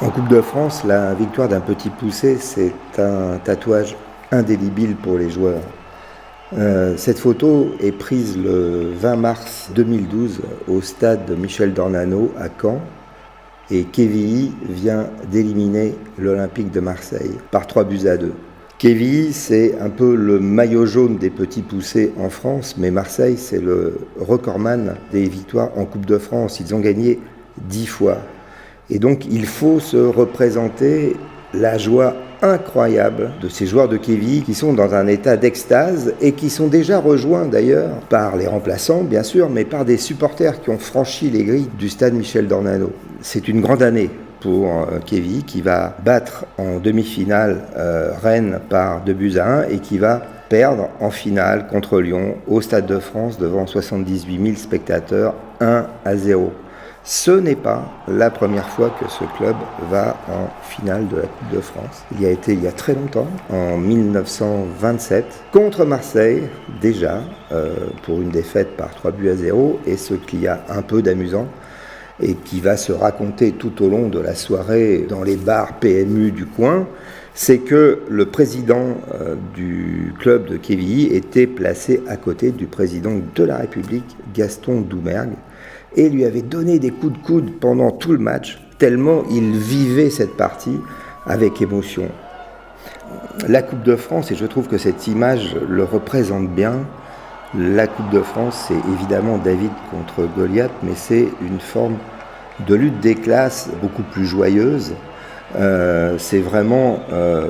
En Coupe de France, la victoire d'un petit poussé, c'est un tatouage indélébile pour les joueurs. Cette photo est prise le 20 mars 2012 au stade Michel Dornano à Caen et Quevilly vient d'éliminer l'Olympique de Marseille par 3-2. Quevilly, c'est un peu le maillot jaune des petits poussés en France, mais Marseille, c'est le recordman des victoires en Coupe de France. Ils ont gagné 10 fois. Et donc, il faut se représenter la joie incroyable de ces joueurs de Quevilly qui sont dans un état d'extase et qui sont déjà rejoints d'ailleurs par les remplaçants, bien sûr, mais par des supporters qui ont franchi les grilles du stade Michel Dornano. C'est une grande année pour Quevilly qui va battre en demi-finale Rennes par 2-1 et qui va perdre en finale contre Lyon au Stade de France devant 78 000 spectateurs 1-0. Ce n'est pas la première fois que ce club va en finale de la Coupe de France. Il y a été il y a très longtemps, en 1927, contre Marseille, déjà, pour une défaite par 3-0. Et ce qu'il y a un peu d'amusant, et qui va se raconter tout au long de la soirée dans les bars PMU du coin, c'est que le président du club de Quevilly était placé à côté du président de la République, Gaston Doumergue, et lui avait donné des coups de coude pendant tout le match, tellement il vivait cette partie avec émotion. La Coupe de France, et je trouve que cette image le représente bien, la Coupe de France, c'est évidemment David contre Goliath, mais c'est une forme de lutte des classes beaucoup plus joyeuse. C'est vraiment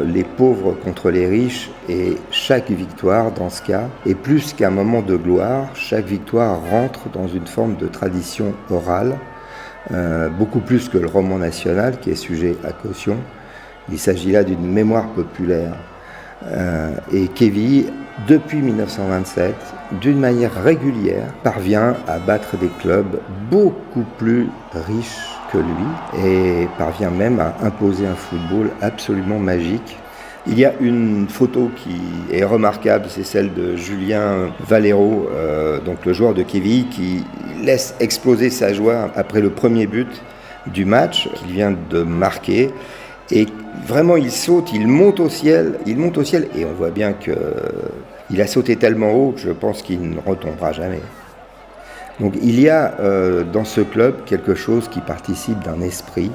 les pauvres contre les riches, et chaque victoire dans ce cas est plus qu'un moment de gloire. Chaque victoire rentre dans une forme de tradition orale, beaucoup plus que le roman national qui est sujet à caution. Il s'agit là d'une mémoire populaire. Et Quevilly, depuis 1927, d'une manière régulière, parvient à battre des clubs beaucoup plus riches que lui et parvient même à imposer un football absolument magique. Il y a une photo qui est remarquable, c'est celle de Julien Valero, donc le joueur de Quevilly, qui laisse exploser sa joie après le premier but du match qu'il vient de marquer. Et vraiment, il saute, il monte au ciel, et on voit bien qu'il a sauté tellement haut que je pense qu'il ne retombera jamais. Donc il y a dans ce club quelque chose qui participe d'un esprit,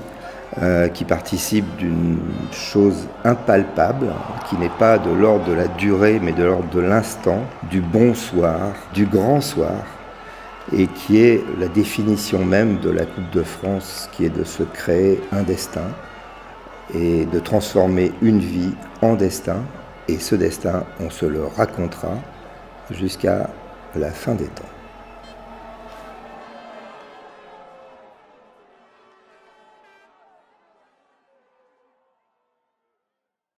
qui participe d'une chose impalpable, qui n'est pas de l'ordre de la durée, mais de l'ordre de l'instant, du bon soir, du grand soir, et qui est la définition même de la Coupe de France, qui est de se créer un destin et de transformer une vie en destin. Et ce destin, on se le racontera jusqu'à la fin des temps.